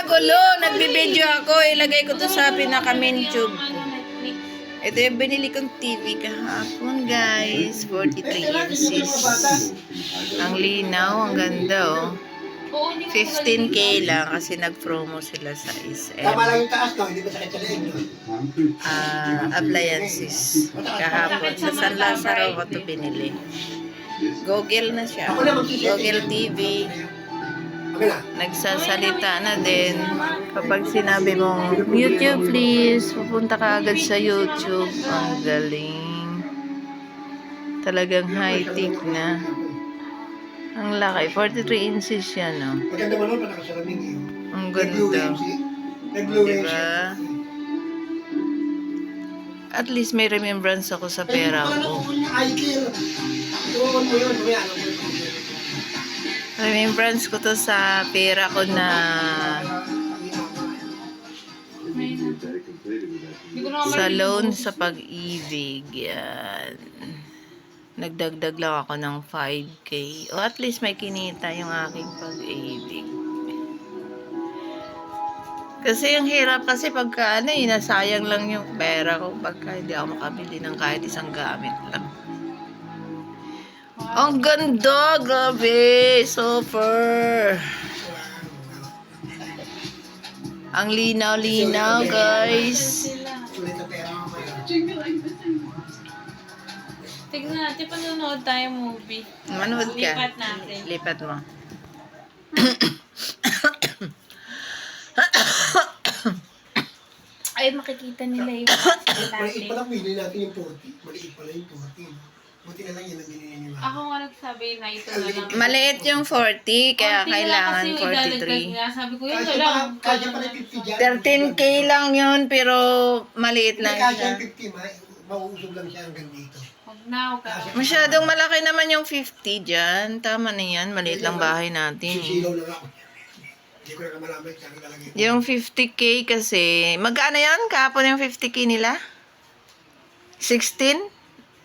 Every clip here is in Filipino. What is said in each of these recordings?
gulo. Nagbibideo ako. Ilagay ko to sa pinaka-main tube. Ito yung binili kong TV kahapon, guys. 43 inches. Ang linaw. Ang ganda, oh. 15K lang kasi nag-promo sila sa SM. Tama lang yung taas, no? Hindi ba sakit sa leeg, no? Appliances. Kahapon. Sa San Lazaro ko ito binili. Google na siya. Google TV. Nagsasalita na din. Kapag sinabi mong YouTube please, pupunta ka agad sa YouTube. Ang galing. Talagang high-tech na. Ang laki. 43 inches yan, no? Maganda mo nun, panakasalaming yun. Ang ganda. Diba? At least may remembrance ako sa pera ko. Remembrance ko to sa pera ko na sa loan sa pag-ibig. Yan. Nagdagdag lang ako ng 5K. O at least may kinita yung aking pag-ibig. Kasi yung hirap kasi pagka nasayang lang yung pera ko pagka hindi ako makabili ng kahit isang gamit lang. Ang ganda! Grabe! Super! Ang linaw-linaw, guys. Tignan natin, panonood tayo movie. Manood ka. Lipat natin. Lipat mo. Ay, makikita nila yung Maliit pa lang, binili natin yung 40. Maliit pa lang yung 40. Buti na lang yun ang binili niyo. Ako nga nagsabi na ito na lang. Maliit yung 40, kaya Konti na lang kailangan kasi yung idadagdag 43. nga. Sabi ko, yun na lang. Kaya pa lang 50 dyan. 13K lang yun, pero maliit Hindi lang kaya siya. yung 50, mauusog lang siya hanggang dito. Huwag na, huwag ka. Masyadong malaki naman yung 50 dyan. Tama na yan, maliit lang bahay natin. Sisilaw lang ako. Hindi ko na malaman kung saan talaga. Yung 50K kasi, magkano yan? Kahapon yung 50K nila? 16?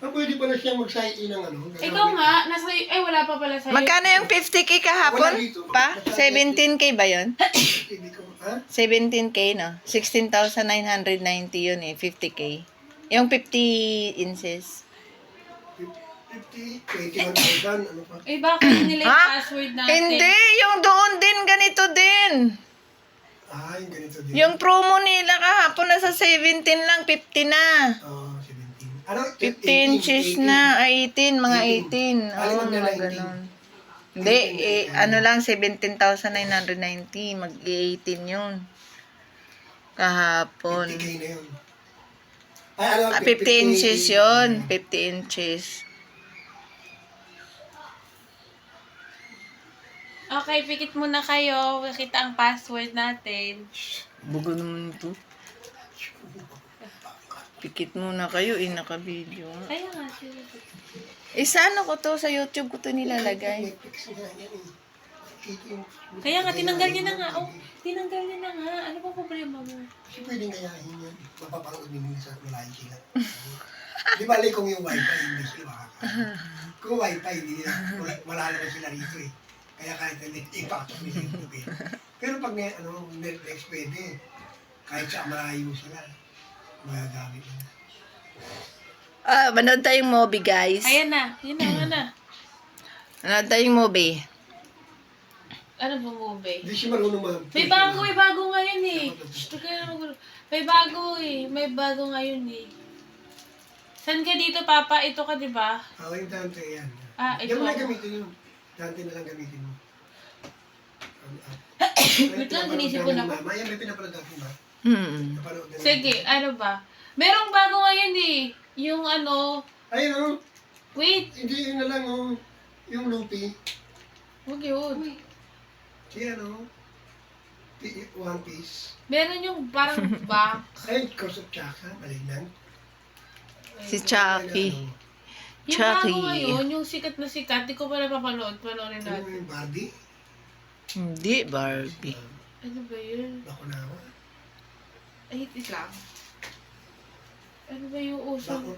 Pwede pala siyang mag-sign-in ng ano. Ikaw nga, nasa, wala pa pala sa'yo. Magkano yung 50K kahapon? Pa? 17K ba yun? Hindi ko, ha? 17K, no? 16,990 yun eh, 50K. Yung 50 inches. 50, 21,000, ano pa? Bakit nila yung password natin? Hindi, yung doon din, ganito din. Yung ganito din. Yung promo nila kahapon nasa 17 lang, 50 na. 17. Ano? 15 inches na, 18, mga 18. Aling Oo, magna mga 19. ganun. Hindi, ano lang, 17,990, mag-18 yun. Kahapon. 50K na yun. Ano? 50 inches yun, 50 inches. Okay, pikit muna kayo. Kita ang password natin. Bugo naman ito. Pikit muna kayo, naka-video. Kaya nga, sila. Ano ko to, sa YouTube ko to nilalagay. Kaya nga, tinanggal niya na nga. Oh, tinanggal niya na nga. Ano ba problema mo? Kasi pwedeng kayahin yan. Mapapanood din nila sa malaking sila. Di ba, kung yung wifi, hindi sila makakain. Kung wifi, hindi nila, wala naman sila rito eh. Kaya kahit ipaktok nila yung tubig. Pero pag Netflix pwede, kahit sa malayo sila, magagamit nila. Manood tayong movie, guys. Ayan na. Yun na, yun na. Manood tayong movie. Ano ba movie? Hindi siya marunong May bago ngayon eh. Shh, kaya naman may bago eh. May bago ngayon eh. Saan ka dito, Papa? Ito ka, di ba? Yung Dante yan. Ito. Diyan mo na gamitin yun. Dante na lang gamitin mo. Wait lang, sinisipon ako. Yan, may pinapanood natin ba? Napanood na Sige, ano ba? Merong bago ngayon eh. Yung ano, ayun wait. hindi yun na lang yung Lupi. Huwag yun. Si One Piece. Meron yung parang back. Ayun, Curse of Chaka, malignan. Si Chucky. Yung Chucky. bago ngayon, yung sikat na sikat, di ko pa napapanood. Panoorin Ano natin. yung Barbie? Hindi, Barbie. Ano ba yun? Bako na ako. Ay, wait lang. Ano ba yung uso? Bako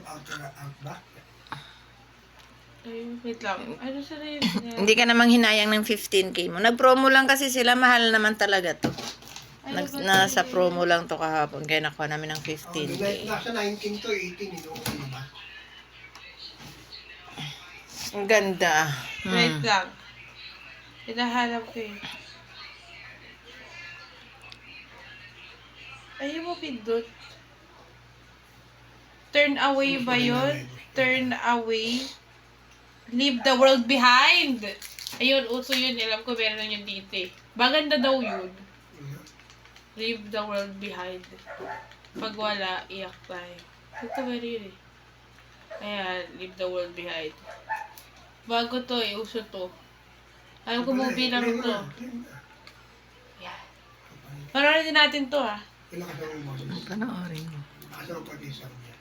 Outback. Ay, wait lang. Ano sa rin? Hindi ka namang hinayang ng 15K mo. Nag-promo lang kasi sila, mahal naman talaga to. Nasa promo lang to kahapon, kaya nakuha namin ng Oh, 15K. nasa 19 to 18, okay na ba? Ang ganda. Wait lang. Hinahanap ko eh. Ayaw mo pindot. Turn away ba yun? Turn away. Leave the world behind. Ayun, uso yun. Alam ko meron na yun dito eh. Maganda daw yun. Leave the world behind. Pag wala, iyak tayo. Ito ba rin eh. Ayan, leave the world behind. Bago to eh, uso to. Alam ko movie lang to. Ayan. Panoorin din natin to ah. Ilang kasama mo? Panoorin mo. Kasama pa din sa niya.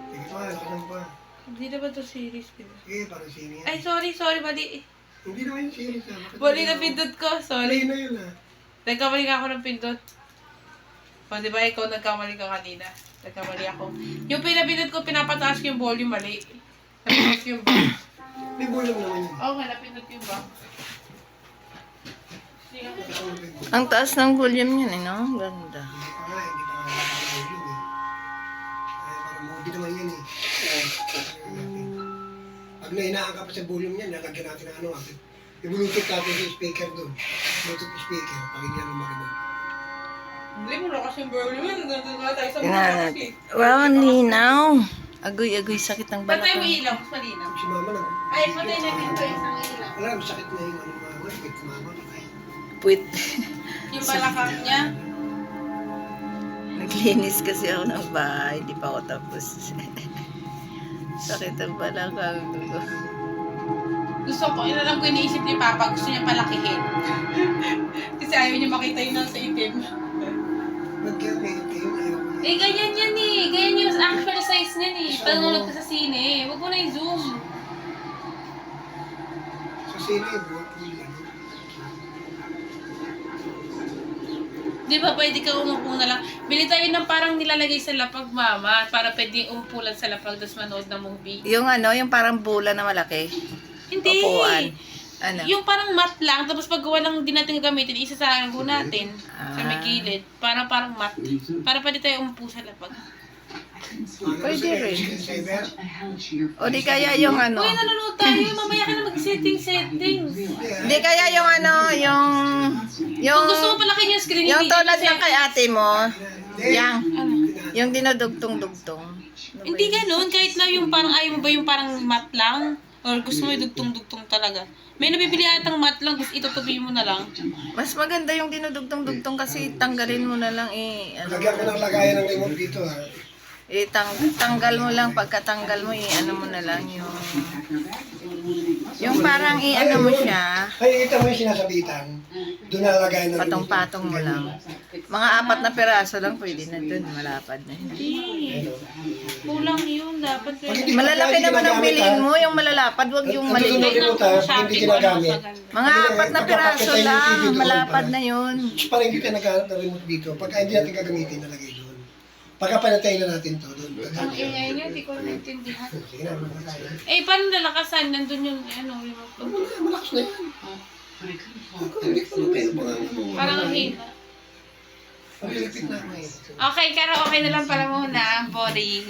Sige pa, kasama pa. Hindi na ba to series? Diba? Sige, parang sino yan. Ay, sorry, mali. Hindi naman yung series ah. Bakit Mali yun? na pindot ko, Mali sorry. na yun ah. Nagkamali ka ako ng pindot. O, di ba ikaw nagkamali ka kanina? Nagkamali ako. Yung pinapindot ko, pinapataas ko yung volume, mali. Napindot ko yung box. May bulang naman yun. Oo nga, napindot ko yung box. Sige. Ang taas ng volume niyan, eh, no? Ang ganda. Hindi pa nga, hindi pa nga nakakabulong eh. Ay, parang movie naman yan eh. Pag nahinaan ka pa sa volume niyan, nalagyan natin ng ano, i-bluetooth natin sa speaker doon. Bluetooth speaker, pag hindi naman marinig. Hindi mo na kasi yung volume yun. Nandun nga tayo sa Tingnan mga natin. Wow, ang linaw. Agoy, sakit ng Patay mo balakang. ilaw, mas malinaw. Si mama nag... Ay, patay na dito isang ilaw. Wala, masakit na yung ano mama. Wait, mama. Patay. Puwit. Yung balakang niya. Naglinis kasi ako ng bahay. Hindi pa ako tapos. Sakit ang balakang ko. Gusto ko, alam ko iniisip ni Papa, gusto niya palakihin. Kasi ayaw niya makita yung nasa itim. Nag-care kayo, ayaw ko. Eh, ganyan yan eh. Ganyan yung actual size niyan eh. Panunod ka sa sine. Huwag mo na i-zoom. Sa sino yung buhat ko yun. Di ba pwede ka umupo na lang? Bili tayo ng parang nilalagay sa lapag, mama. Para pwede umupulan sa lapag tapos manood ng movie. Yung ano, yung parang bola na malaki. Hindi. Upuan. Ano? Yung parang mat lang, tapos pag walang di natin gagamitin, isa sa lang natin. Sa may kilid. Parang mat. Para pwede tayo umupo sa lapag. Pwede rin. Cyber? O di kaya yung ano. Uy, nanonood tayo. Mamaya ka na mag-settings. Di kaya yung ano, yung Kung gusto mo palakin yung screen, yung hindi tulad kasi- ng kay ate mo. Yang. Ano? Yung dinudugtong-dugtong. Hindi ganun. Kahit na yung parang ayaw mo ba yung parang mat lang? Or gusto mo yung dugtong-dugtong talaga? May nabibili atang mat lang, gusto itutubi mo na lang. Mas maganda yung dinudugtong-dugtong kasi tanggalin mo na lang ano, Lagyan ko ng lagayan ng remote dito ha. tanggal mo lang, pagkatanggal mo ano mo na lang yung parang ano mo siya, Ay, ito mo yung sinasabitan. Doon nalagay ng patong-patong mo lang. Mga 4 na piraso lang pwede na dun, malapad na. Hindi. Kulang yun. Dapat Malalaki naman ang bilhin mo, yung malalapad, wag yung Ang maliit. remote ha, pag hindi ginagamit. Mga 4 na piraso lang, malapad na yun. Parang hindi ka naghanap ng remote dito. Pagka hindi natin gagamitin, nalagay doon. Pagka panatay na natin to doon. Ang ingay niya, di ko naintindihan. Sige na, magkakain. Eh, paano nalakasan? Nandun yung remote. Malakas na yan. Hindi ko na kayo mga Parang ang hina. Pagkilipit na ako eh. Okay, pero okay na lang para muna. Boring.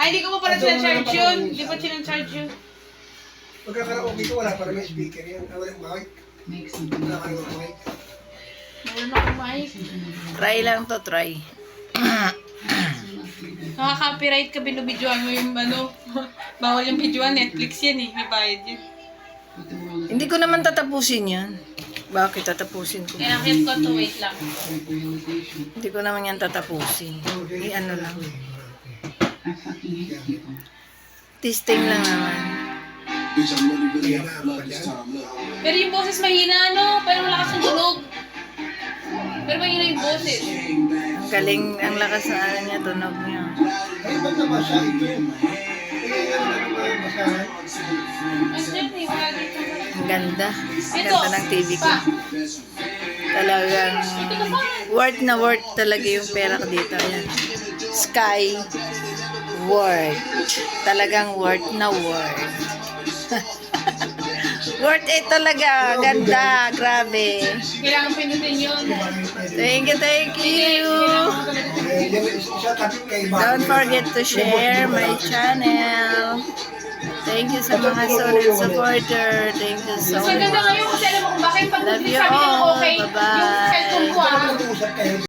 Ay, hindi ko pa pala sinacharge yun. Hindi pa sinacharge yun. Pagkakaraoke ko, wala pa rin may speaker yan. Wala yung mic. Wala ka yung mic. Meron akong mic. Try lang to, try. Nakaka-copyright ka, binubidyoan mo yung bawal yung videoan, Netflix yan eh, may bayad yun. Hindi ko naman tatapusin yan. Bakit tatapusin ko? Kaya nakit ko to, wait lang. Hindi ko naman yan tatapusin. Ano lang. Testing lang naman. Pero yung boses mahina, pero malakas ang tunog. Pero mahina yung boses. Ang galing, ang lakas na ano niya, tunog niya. Ay, ba't nabasa ito? Eh, ano na naman basahan? Andiyan eh, wala dito. Ang ganda. Ang Ito, ganda ng TV ko. pa. Talagang worth na worth talaga yung pera ko dito. Ayan. Sky worth. Talagang worth na worth. Worth it talaga. Ganda. Grabe. Kailangan pinutin yun. Thank you, thank you. Isa kapit kay Bobby. Don't forget to share my channel. Thank you sa mga solid supporter. Thank you so Mas maganda much. ngayon kasi alam mo kung bakit pag Love you sabi nila all. okay, yung Bye-bye. cellphone ko Usap kayo.